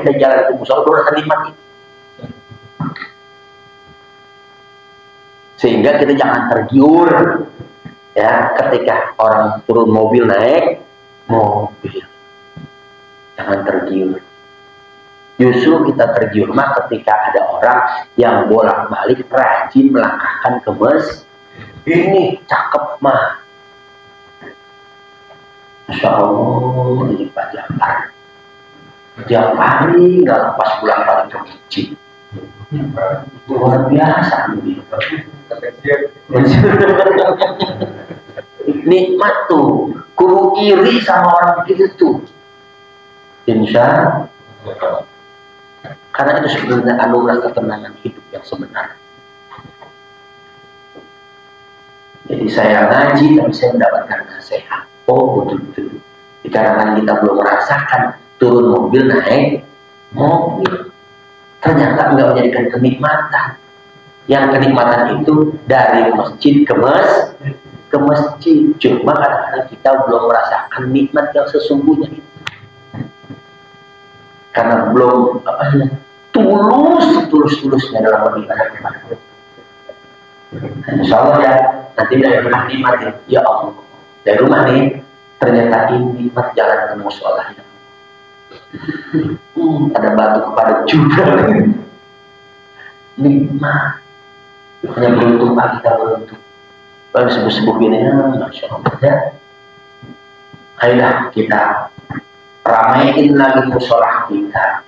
kita jalan ke musola akan nikmati. Sehingga kita jangan tergiur ya ketika orang turun mobil naik mobil, jangan tergiur. Justru kita tergiur mah ketika ada orang yang bolak-balik rajin melangkahkan ke masjid. Ini cakep mah, Masya Allah, ini Pak Jafar tiap hari nggak lepas bulan-bulan ke masjid. Luar biasa ini. Nikmat tuh, kudu iri sama orang begitu tuh. Insya Allah. Karena itu sebenarnya anugerah ketenangan hidup yang sebenarnya. Jadi saya ngaji tapi saya mendapatkan nasihat. Oh betul-betul. Dikarenakan kita belum merasakan turun mobil naik mobil, ternyata enggak menjadikan kenikmatan. Yang kenikmatan itu dari masjid ke masjid. Cuma kadang-kadang kita belum merasakan nikmat yang sesungguhnya itu. Karena belum tulus-tulusnya dalam beribadah kepada Allah. Insya Allah ya, nanti dari rumah nikmatin, ya Allah, dari rumah nih ternyata ini nikmat jalan ke musola. Ada batu kepada juga nikmat. Hanya beruntung Pak kita beruntung. Kalau sebuah ini, Masya Allah ya. Ayolah kita ramaiin lagi musola kita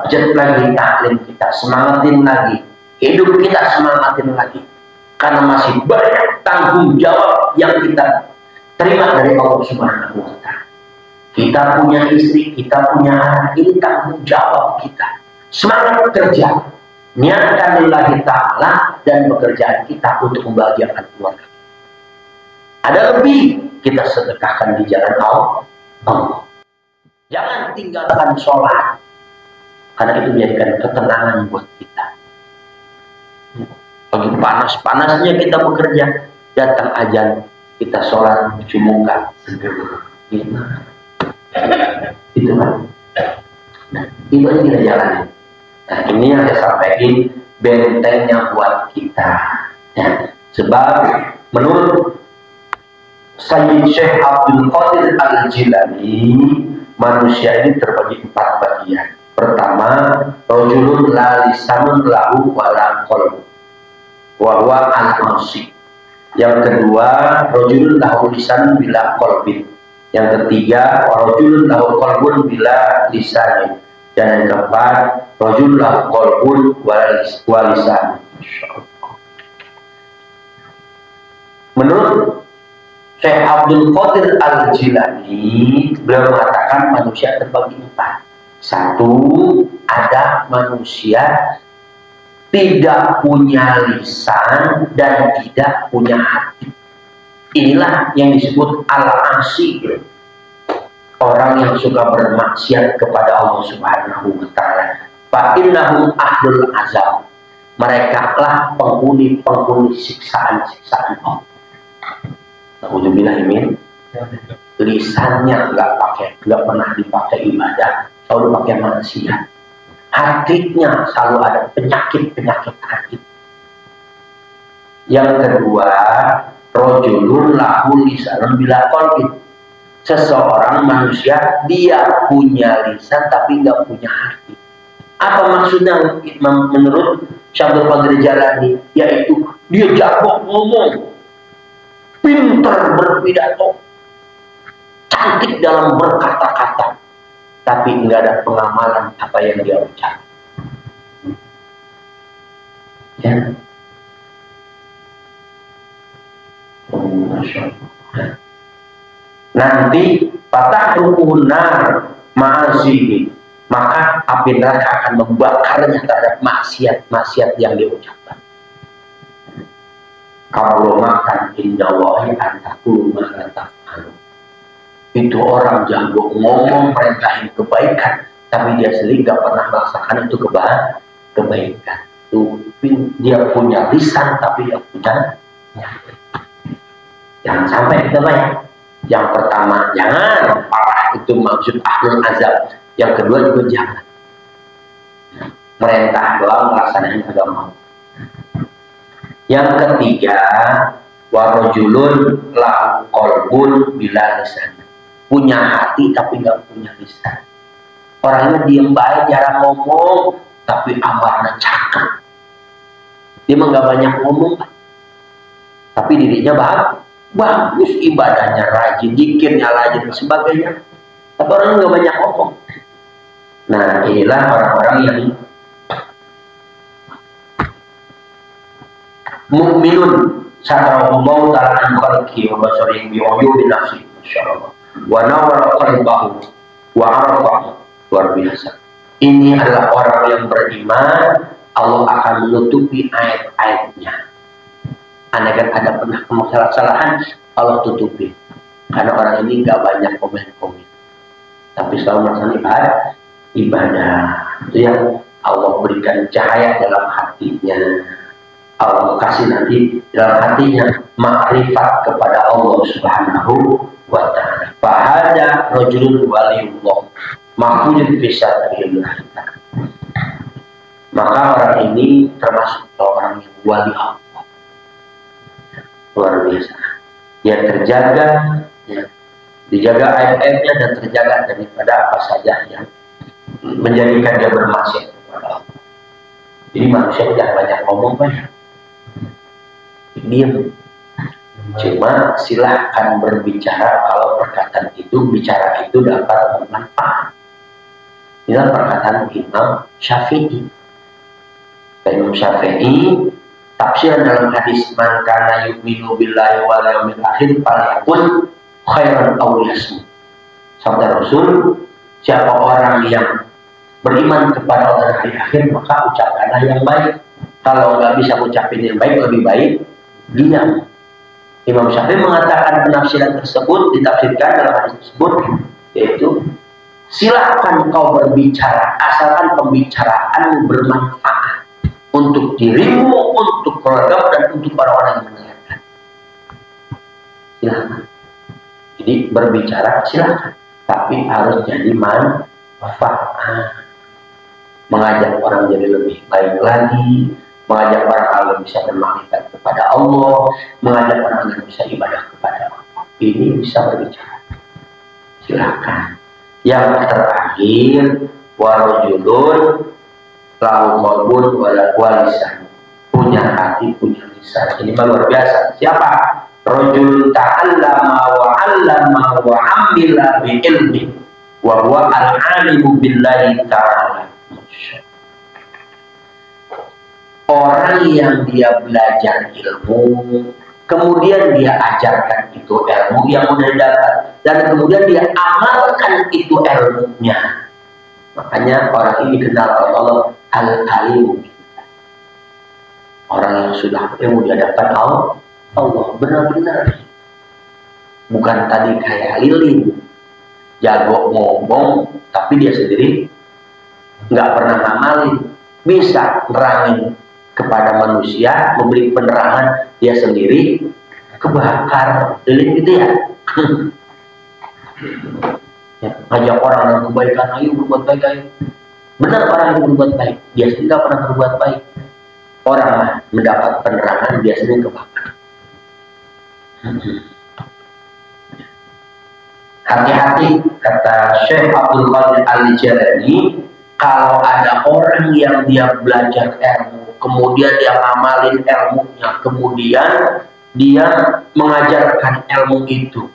jet lagi taklim kita, semangatin lagi hidup kita, semangatin lagi. Karena masih banyak tanggung jawab yang kita terima dari Allah Subhanahu wa Ta'ala. Kita punya istri, kita punya anak, ini tanggung jawab kita. Semangat kerja, niatkan lillahi ta'ala dan pekerjaan kita untuk membahagiakan keluarga. Ada lebih, kita sedekahkan di jalan Allah. Jangan tinggalkan sholat, karena itu menjadikan ketenangan buat kita. Lagi panas-panasnya kita bekerja, datang azan, kita sholat, cuci muka, seger. Itu kan. Nah, itu aja kita jalanin. Nah, ini yang saya sampaikan, bentengnya buat kita. Ya. Sebab menurut Sayyid Syekh Abdul Qadir Al-Jilani, manusia ini terbagi 4 bagian. Pertama, rajulun la lisanun lahu wala qalbu wa huwa al-asi. Yang kedua, rajulun lahu lisanun bila qalbin. Yang ketiga, rajulun lahu qalbun bila lisanin. Dan yang keempat, rajulun lahu qalbun wa lisan. Menurut Syekh Abdul Qadir Al-Jilani, beliau mengatakan manusia terbagi 4. 1, ada manusia tidak punya lisan dan tidak punya hati. Inilah yang disebut al-asi, orang yang suka bermaksiat kepada Allah Subhanahu wa Ta'ala. Fa innahum ahlul azab, mereka lah penghuni siksaan Allah. Alhamdulillah, imin. Lisannya nggak pernah dipakai ibadah, selalu pakai maksiat. Hatinya selalu ada penyakit hati. Yang kedua, rajulun lahu lisanun bila qalbin. Seseorang manusia dia punya lisan tapi nggak punya hati. Apa maksudnya menurut Syabdul Qadir Jalani? Yaitu dia jago ngomong, pintar berpidato, cantik dalam berkata-kata, tapi nggak ada pengamalan apa yang dia ucapkan. Ya. Nanti patah rukunar ma'asihi, maka api neraka akan membakarnya terhadap maksiat yang dia ucapkan. Kalau makan indawahi antakulu ma'ataf'alu. Itu orang jago ngomong perintahin kebaikan, tapi dia sendiri gak pernah melaksanakan itu kebaikan. Dia punya lisan tapi dia punya. Jangan sampai kita banyak. Yang pertama, jangan parah itu maksud ahlul azab. Yang kedua juga jangan. merintah doang, melaksanakan agama. Yang ketiga, warojulun lahu qalbun bila lisan, punya hati tapi nggak punya lisan. Orangnya diem baik, jarang ngomong, tapi amarnya cakep. Dia mah nggak banyak ngomong, tapi dirinya bagus, ibadahnya rajin, zikirnya rajin dan sebagainya. Tapi orangnya nggak banyak ngomong. Nah, inilah orang-orang yang mukminun satarallahu ta'ala an khalqi wa basarihi bi uyubi nafsi masyaallah wa nawwara qalbahu wa arafa, luar biasa. Ini adalah orang yang beriman, Allah akan menutupi aib-aibnya. Andaikan ada pernah kesalahan, Allah tutupi. Karena orang ini nggak banyak komen-komen, tapi selalu melaksanakan ibadah. Itu yang Allah berikan cahaya dalam hatinya. Allah kasih nanti dalam hatinya makrifat kepada Allah Subhanahu wa ta'ala. Fahada rajulun waliyullah mahfudun bisa terhindar. Maka orang ini termasuk orang yang wali Allah. Luar biasa. Dia terjaga, ya, dijaga aib-aibnya dan terjaga daripada apa saja yang menjadikan dia bermaksiat kepada Allah. Jadi manusia jangan banyak ngomong, banyak diam. Cuma silahkan berbicara kalau perkataan itu, bicara itu dapat bermanfaat. Inilah perkataan Imam Syafi'i. Imam Syafi'i tafsiran dalam hadis man kana yu'minu billahi wal yawmil akhir falyaqul khairan aw liyasmut. Sabda Rasul, siapa orang yang beriman kepada Allah hari akhir, maka ucapkanlah yang baik. Kalau nggak bisa ucapin yang baik, lebih baik diam. Imam Syafi'i mengatakan penafsiran tersebut ditafsirkan dalam hadis tersebut, yaitu silakan kau berbicara asalkan pembicaraan bermanfaat untuk dirimu, untuk keluarga dan untuk orang-orang yang mendengarkan. Silakan. Jadi berbicara silakan, tapi harus jadi manfaat. Mengajak orang jadi lebih baik lagi, mengajak orang agar bisa bermakrifat kepada Allah, mengajak orang agar bisa ibadah kepada Allah. Ini bisa berbicara. Silakan. Yang terakhir, warajulun lahu qalbun wa lisan, punya hati, punya lisan. Ini luar biasa. Siapa? Rajul ta'allama wa 'allama wa 'amila bi ilmi wa huwa al-'alimu billahi ta'ala. Orang yang dia belajar ilmu, kemudian dia ajarkan itu ilmu yang udah dapat, dan kemudian dia amalkan itu ilmunya. Makanya orang ini dikenal oleh Allah al-alim. Orang yang sudah ilmu dia dapat Allah benar-benar. Bukan tadi kayak lilin, jago ngomong, tapi dia sendiri nggak pernah ngamalin. Bisa nerangin kepada manusia, memberi penerangan, dia sendiri kebakar, lilin gitu ya. Ya, ngajak orang yang kebaikan, ayo berbuat baik, ayo. Benar orang itu berbuat baik, dia sendiri tidak pernah berbuat baik. Orang mendapat penerangan, dia sendiri kebakar. Hati-hati, kata Syekh Abdul Qadir Al-Jilani, kalau ada orang yang dia belajar ilmu, kemudian dia ngamalin ilmunya, kemudian dia mengajarkan ilmu itu,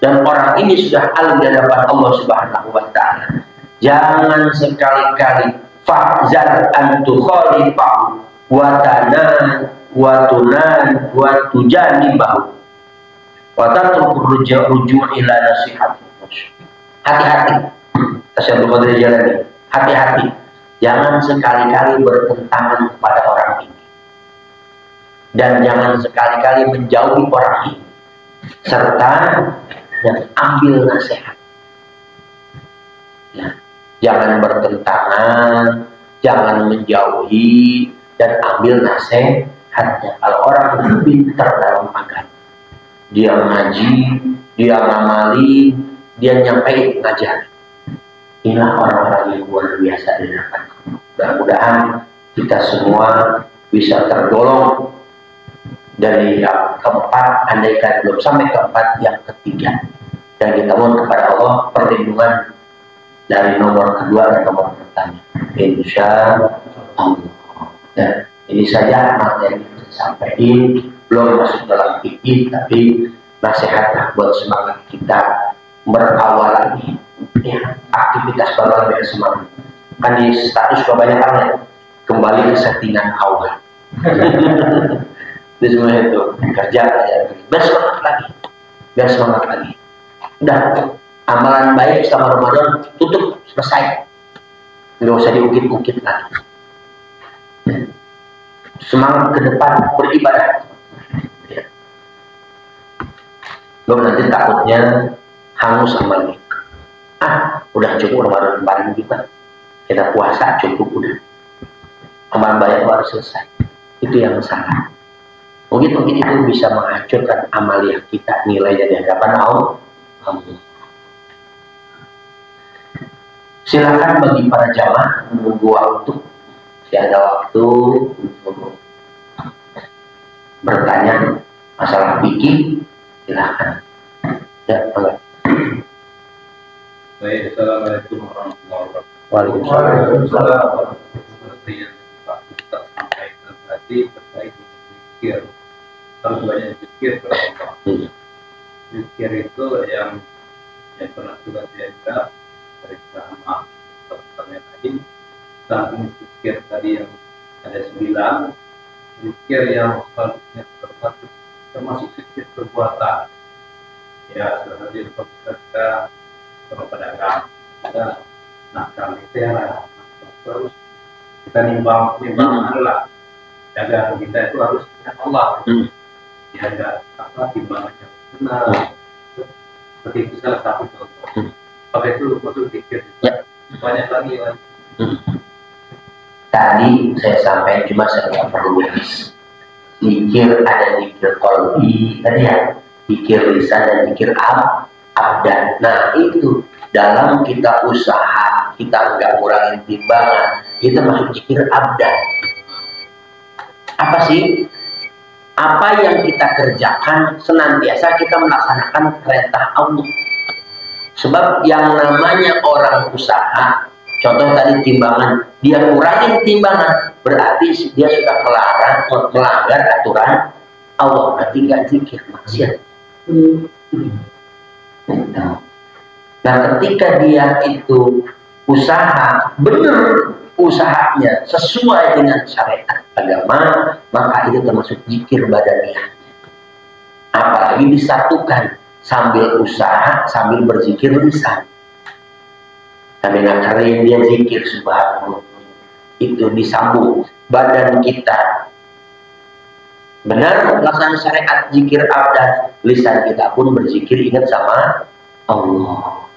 dan orang ini sudah alim di hadapan Allah Subhanahu wa ta'ala, jangan sekali-kali fahzar an tukhalifahu wa tanan wa tunan wa tujanibahu wa tatruku ruju' ila nasihat. Hati-hati, Syekh Abdul Qadir Al-Jilani, hati-hati, jangan sekali-kali bertentangan kepada orang ini, dan jangan sekali-kali menjauhi orang ini, serta ambil nasihat. Ya, jangan bertentangan, jangan menjauhi, dan ambil nasihatnya. Kalau orang yang pintar dalam agama, dia ngaji, dia ngamali, dia nyampein ngajar. Inilah orang-orang yang luar biasa di hadapan. Mudah-mudahan kita semua bisa tergolong dari yang keempat, andaikan belum sampai keempat, yang ketiga. Dan kita mohon kepada Allah perlindungan dari nomor kedua dan nomor pertama, insya Allah. Dan ini saja materi yang saya sampaikan, belum masuk dalam fikih, tapi nasihat buat semangat kita berawal lagi, ya, aktivitas baru biar semangat. Kan di status kebanyakan ya, kembali ke settingan awal. Di semua itu kerja ya, biar semangat lagi, biar semangat lagi. Udah, amalan baik selama Ramadan tutup, selesai, nggak usah diukit-ukit lagi. Semangat ke depan beribadah. Ya. Belum nanti takutnya hangus amalnya. Udah cukup Ramadan kemarin kita puasa cukup udah. Amal baik harus selesai. Itu yang salah. Mungkin itu bisa menghancurkan amaliah kita, nilainya di hadapan Allah. Silakan bagi para jamaah menunggu waktu. Masih ada waktu untuk bertanya masalah fikih, silakan. Ya, boleh. Baik, assalamualaikum warahmatullahi wabarakatuh. Waalaikumsalam. Seperti yang Pak Ustaz sampaikan tadi terkait dengan zikir, harus banyak zikir kepada Allah. Zikir itu yang pernah sudah saya dengar dari sama pertanyaan tadi. Samping zikir tadi yang ada 9, zikir yang selanjutnya termasuk zikir perbuatan. Ya, seperti kita kalau pedagang kita nakal litera, terus kita nimbang Allah, jaga kita itu harus ingat Allah, jaga timbangan yang benar. Seperti itu salah satu contoh. Pakai itu maksud zikir. Banyak lagi. Tadi saya sampaikan, cuma saya nggak perlu nulis. Zikir ada zikir qalbi tadi ya, zikir lisan dan zikir abdan. Nah itu dalam kita usaha, kita nggak ngurangin timbangan, kita masuk zikir abdan. Apa sih? Apa yang kita kerjakan senantiasa kita melaksanakan perintah Allah. Sebab yang namanya orang usaha, contoh tadi timbangan, dia kurangin timbangan, berarti dia sudah melanggar aturan Allah, berarti nggak zikir, maksiat. Nah, ketika dia itu usaha, benar usahanya sesuai dengan syariat agama, maka itu termasuk zikir badaniah. Apalagi disatukan sambil usaha, sambil berzikir lisan. Sambil ngakarin dia zikir subhanallah. Itu disambung badan kita. Benar melaksanakan syariat zikir abdan, lisan kita pun berzikir ingat sama Allah.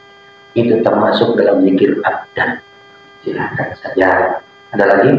Itu termasuk dalam zikir abdan. Silakan saja. Ada lagi?